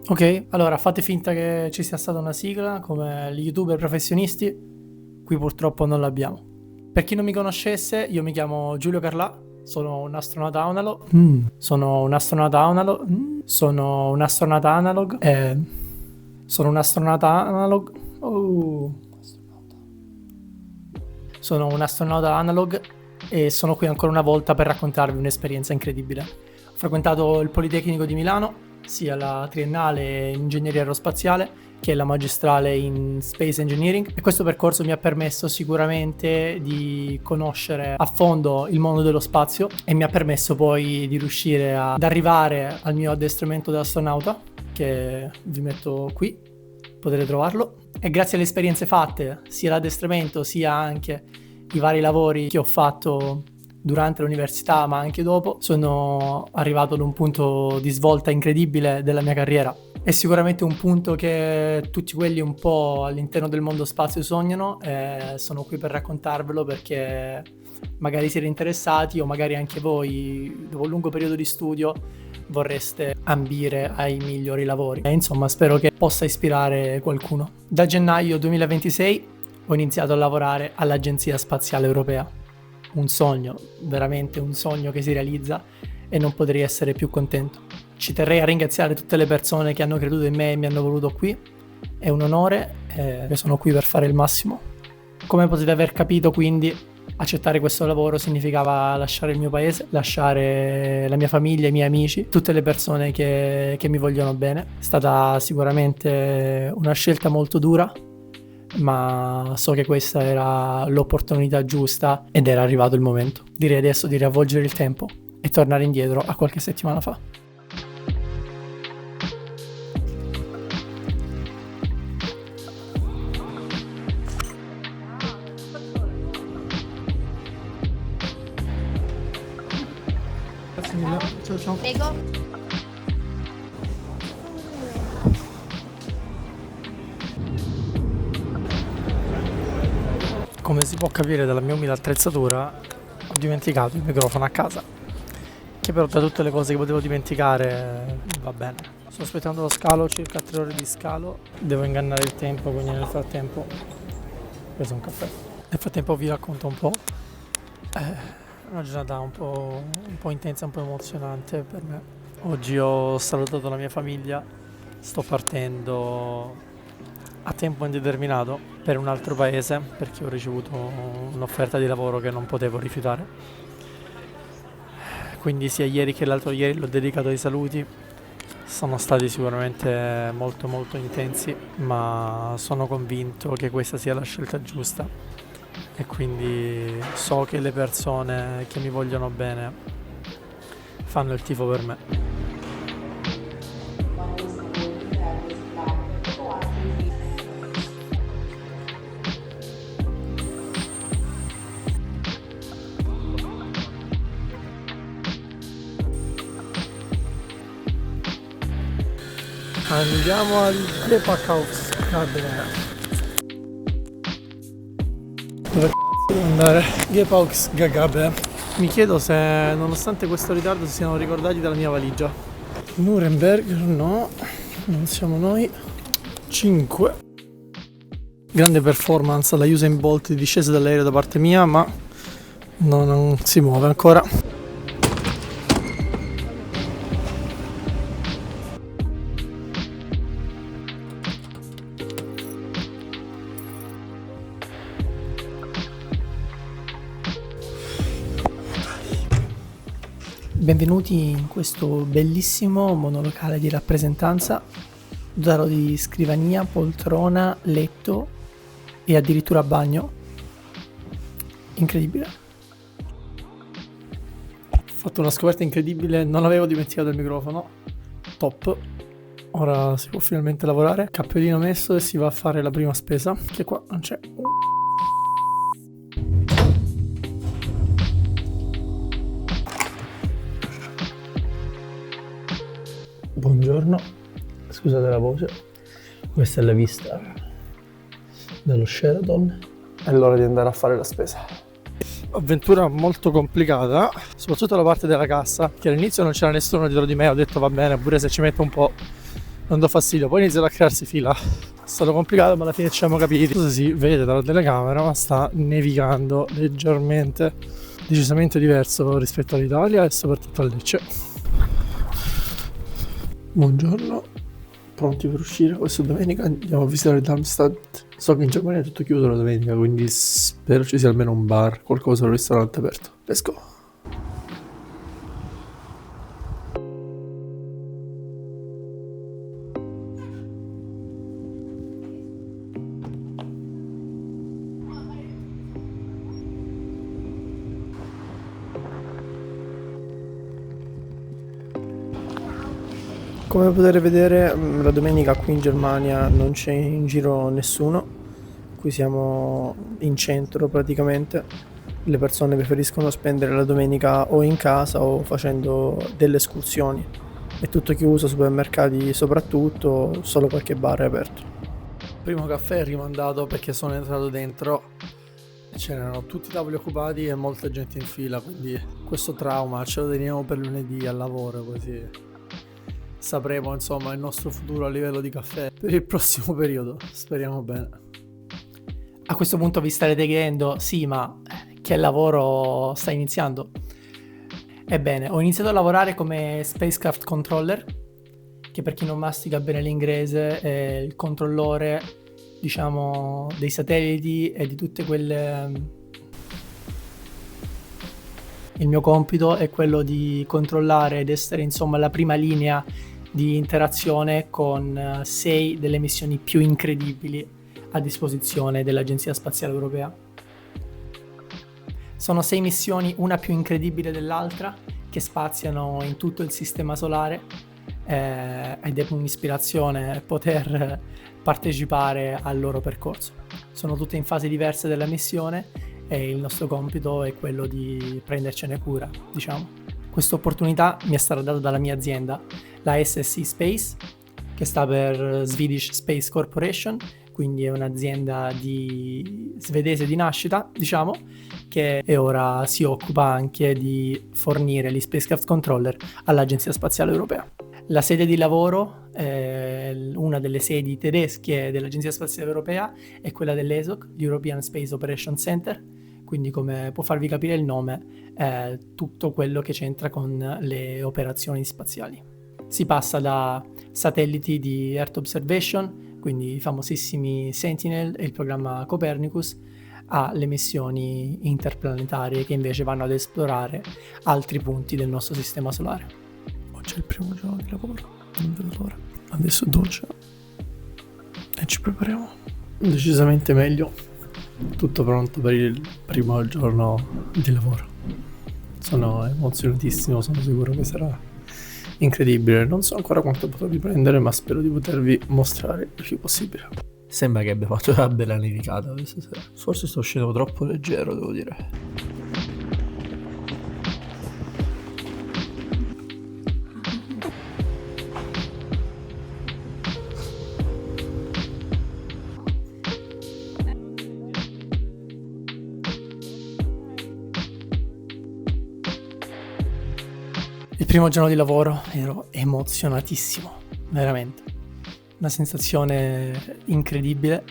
Ok, allora fate finta che ci sia stata una sigla come gli youtuber professionisti, qui purtroppo non l'abbiamo. Per chi non mi conoscesse, io mi chiamo Giulio Carlà, sono un astronauta analog, sono un astronauta analog, sono un astronauta analog, sono un astronauta analog, sono un astronauta analog e sono qui ancora una volta per raccontarvi un'esperienza incredibile. Ho frequentato il Politecnico di Milano, sia la triennale in ingegneria aerospaziale che la magistrale in Space Engineering, e questo percorso mi ha permesso sicuramente di conoscere a fondo il mondo dello spazio e mi ha permesso poi di riuscire ad arrivare al mio addestramento da astronauta, che vi metto qui, potete trovarlo, e grazie alle esperienze fatte, sia l'addestramento sia anche i vari lavori che ho fatto durante l'università ma anche dopo, sono arrivato ad un punto di svolta incredibile della mia carriera. È sicuramente un punto che tutti quelli un po' all'interno del mondo spazio sognano, e sono qui per raccontarvelo perché magari siete interessati o magari anche voi dopo un lungo periodo di studio vorreste ambire ai migliori lavori. E insomma, spero che possa ispirare qualcuno. Da gennaio 2026 ho iniziato a lavorare all'Agenzia Spaziale Europea. Un sogno, veramente un sogno che si realizza e non potrei essere più contento. Ci terrei a ringraziare tutte le persone che hanno creduto in me e mi hanno voluto qui. È un onore e sono qui per fare il massimo. Come potete aver capito, quindi, accettare questo lavoro significava lasciare il mio paese, lasciare la mia famiglia, i miei amici, tutte le persone che mi vogliono bene. È stata sicuramente una scelta molto dura, ma so che questa era l'opportunità giusta ed era arrivato il momento. Direi adesso di riavvolgere il tempo e tornare indietro a qualche settimana fa. Grazie mille. Ciao ciao. Prego. Come si può capire dalla mia umile attrezzatura, ho dimenticato il microfono a casa, che però tra tutte le cose che potevo dimenticare va bene. Sto aspettando lo scalo, circa 3 ore di scalo, devo ingannare il tempo, quindi nel frattempo ho preso un caffè. Nel frattempo vi racconto un po'. Una giornata un po' intensa, un po' emozionante per me. Oggi ho salutato la mia famiglia, sto partendo a tempo indeterminato per un altro paese perché ho ricevuto un'offerta di lavoro che non potevo rifiutare. Quindi sia ieri che l'altro ieri l'ho dedicato ai saluti. Sono stati sicuramente molto molto intensi, ma sono convinto che questa sia la scelta giusta e quindi so che le persone che mi vogliono bene fanno il tifo per me. Andiamo al Gepacaus Academy. Dove cazzo devo andare? Gepacaus Gagabe. Mi chiedo se nonostante questo ritardo si siano ricordati della mia valigia. Nuremberg, no, non siamo noi. 5. Grande performance alla Usain Bolt di discesa dall'aereo da parte mia, ma non si muove ancora. Benvenuti in questo bellissimo monolocale di rappresentanza dotato di scrivania, poltrona, letto e addirittura bagno. Incredibile. Ho fatto una scoperta incredibile, non avevo dimenticato il microfono. Top. Ora si può finalmente lavorare. Cappellino messo e si va a fare la prima spesa, che qua non c'è. Buongiorno, scusate la voce, questa è la vista dello Sheraton. È l'ora di andare a fare la spesa. Avventura molto complicata, soprattutto la parte della cassa, che all'inizio non c'era nessuno dietro di me, ho detto va bene, pure se ci metto un po' non do fastidio. Poi iniziano a crearsi fila. È stato complicato, ma alla fine ci siamo capiti. Non so se si vede dalla telecamera, ma sta nevicando leggermente, decisamente diverso rispetto all'Italia e soprattutto a Lecce. Buongiorno, pronti per uscire? Questa domenica andiamo a visitare Darmstadt. So che in Germania è tutto chiuso la domenica, quindi spero ci sia almeno un bar, qualcosa, un ristorante aperto. Let's go! Come potete vedere, la domenica qui in Germania non c'è in giro nessuno. Qui siamo in centro praticamente. Le persone preferiscono spendere la domenica o in casa o facendo delle escursioni. È tutto chiuso, supermercati soprattutto, solo qualche bar è aperto. Primo caffè è rimandato perché sono entrato dentro e c'erano tutti i tavoli occupati e molta gente in fila, quindi questo trauma ce lo teniamo per lunedì al lavoro, così sapremo insomma il nostro futuro a livello di caffè per il prossimo periodo, speriamo bene. A questo punto vi starete chiedendo, sì, ma che lavoro sta iniziando? Ebbene, ho iniziato a lavorare come Spacecraft Controller, che per chi non mastica bene l'inglese è il controllore, diciamo, dei satelliti e di tutte quelle... Il mio compito è quello di controllare ed essere insomma la prima linea di interazione con 6 delle missioni più incredibili a disposizione dell'Agenzia Spaziale Europea. Sono 6 missioni, una più incredibile dell'altra, che spaziano in tutto il sistema solare ed è un'ispirazione poter partecipare al loro percorso. Sono tutte in fasi diverse della missione e il nostro compito è quello di prendercene cura, diciamo. Questa opportunità mi è stata data dalla mia azienda, la SSC Space, che sta per Swedish Space Corporation, quindi è un'azienda svedese di nascita, diciamo, che ora si occupa anche di fornire gli spacecraft controller all'Agenzia Spaziale Europea. La sede di lavoro, una delle sedi tedesche dell'Agenzia Spaziale Europea, è quella dell'ESOC, l'European Space Operations Center, quindi come può farvi capire il nome, è tutto quello che c'entra con le operazioni spaziali. Si passa da satelliti di Earth Observation, quindi i famosissimi Sentinel e il programma Copernicus, alle missioni interplanetarie che invece vanno ad esplorare altri punti del nostro sistema solare. Oggi è il primo giorno di lavoro, non vedo l'ora. Adesso doccia e ci prepariamo. Decisamente meglio. Tutto pronto per il primo giorno di lavoro. Sono emozionatissimo, sono sicuro che sarà incredibile. Non so ancora quanto potrò riprendere, ma spero di potervi mostrare il più possibile. Sembra che abbia fatto una bella nevicata questa sera. Forse sto uscendo troppo leggero, devo dire. Il primo giorno di lavoro ero emozionatissimo, veramente. Una sensazione incredibile.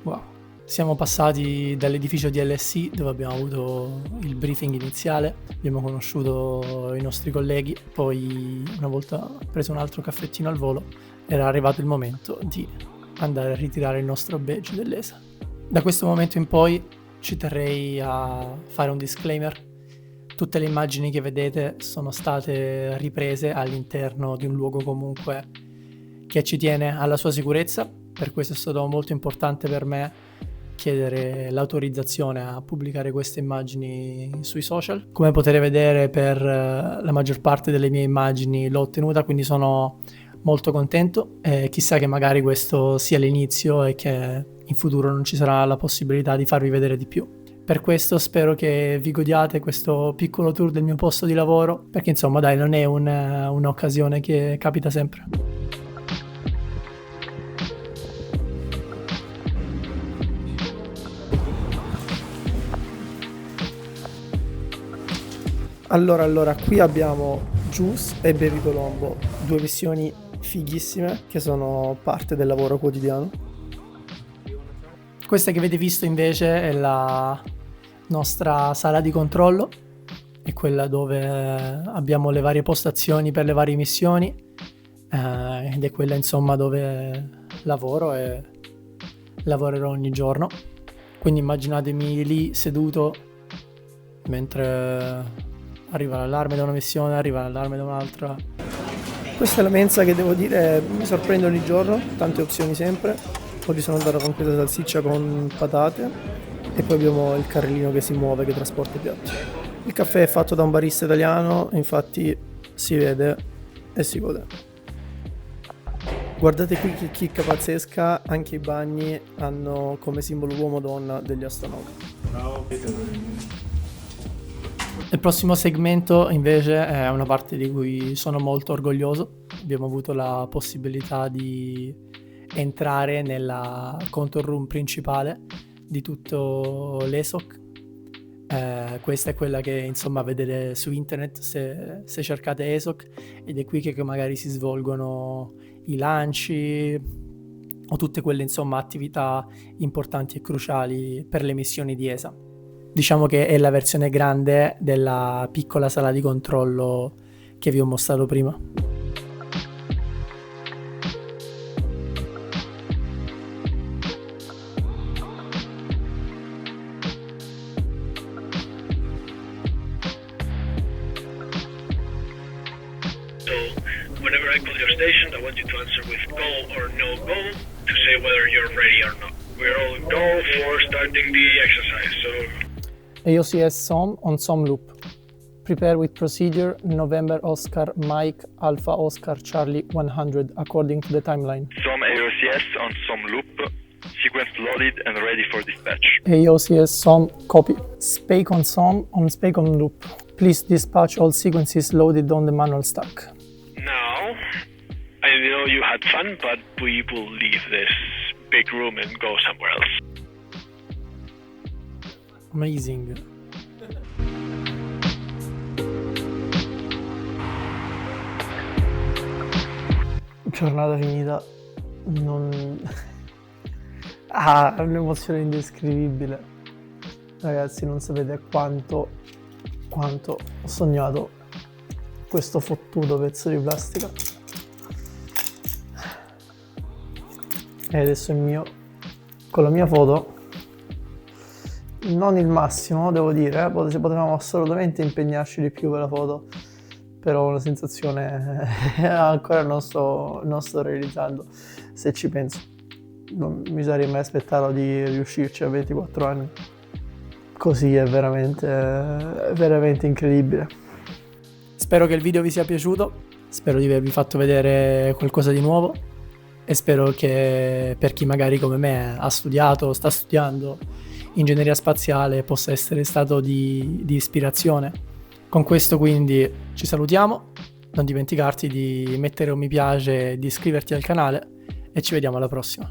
Wow. Siamo passati dall'edificio di LSI dove abbiamo avuto il briefing iniziale, abbiamo conosciuto i nostri colleghi, poi una volta preso un altro caffettino al volo era arrivato il momento di andare a ritirare il nostro badge dell'ESA. Da questo momento in poi ci terrei a fare un disclaimer. Tutte le immagini che vedete sono state riprese all'interno di un luogo comunque che ci tiene alla sua sicurezza, per questo è stato molto importante per me chiedere l'autorizzazione a pubblicare queste immagini sui social. Come potete vedere, per la maggior parte delle mie immagini l'ho ottenuta, quindi sono molto contento e chissà che magari questo sia l'inizio e che in futuro non ci sarà la possibilità di farvi vedere di più. Per questo spero che vi godiate questo piccolo tour del mio posto di lavoro, perché insomma dai, non è un'occasione che capita sempre. Allora, qui abbiamo Juice e Baby Colombo, due missioni fighissime che sono parte del lavoro quotidiano. Questa che avete visto invece è la nostra sala di controllo, è quella dove abbiamo le varie postazioni per le varie missioni, ed è quella insomma dove lavoro e lavorerò ogni giorno. Quindi immaginatemi lì seduto mentre arriva l'allarme da una missione, arriva l'allarme da un'altra. Questa è la mensa che devo dire mi sorprende ogni giorno, tante opzioni sempre. Oggi sono andato con questa salsiccia con patate e poi abbiamo il carrellino che si muove, che trasporta i piatti. Il caffè è fatto da un barista italiano, infatti si vede e si gode. Guardate qui che chicca pazzesca, anche i bagni hanno come simbolo uomo-donna degli astronauti. Il prossimo segmento invece è una parte di cui sono molto orgoglioso. Abbiamo avuto la possibilità di entrare nella control room principale di tutto l'ESOC. Questa è quella che insomma vedete su internet se cercate ESOC, ed è qui che magari si svolgono i lanci o tutte quelle insomma attività importanti e cruciali per le missioni di ESA. Diciamo che è la versione grande della piccola sala di controllo che vi ho mostrato prima. Whenever I call your station, I want you to answer with go or no go to say whether you're ready or not. We're all go for starting the exercise, so... AOCS SOM on SOM loop. Prepare with procedure November Oscar Mike Alpha Oscar Charlie 100 according to the timeline. SOM AOCS on SOM loop. Sequence loaded and ready for dispatch. AOCS SOM copy. Spake on SOM on Spake on loop. Please dispatch all sequences loaded on the manual stack. Now, I know you had fun, but we will leave this big room and go somewhere else. Amazing. Giornata finita. È un'emozione indescrivibile. Ragazzi, non sapete quanto ho sognato questo fottuto pezzo di plastica. E adesso è mio, con la mia foto. Non il massimo, devo dire, potevamo assolutamente impegnarci di più per la foto, però una sensazione ancora non sto realizzando, se ci penso. Non mi sarei mai aspettato di riuscirci a 24 anni. Così è veramente incredibile. Spero che il video vi sia piaciuto, spero di avervi fatto vedere qualcosa di nuovo e spero che per chi magari come me ha studiato o sta studiando ingegneria spaziale possa essere stato di ispirazione. Con questo quindi ci salutiamo, non dimenticarti di mettere un mi piace e di iscriverti al canale e ci vediamo alla prossima.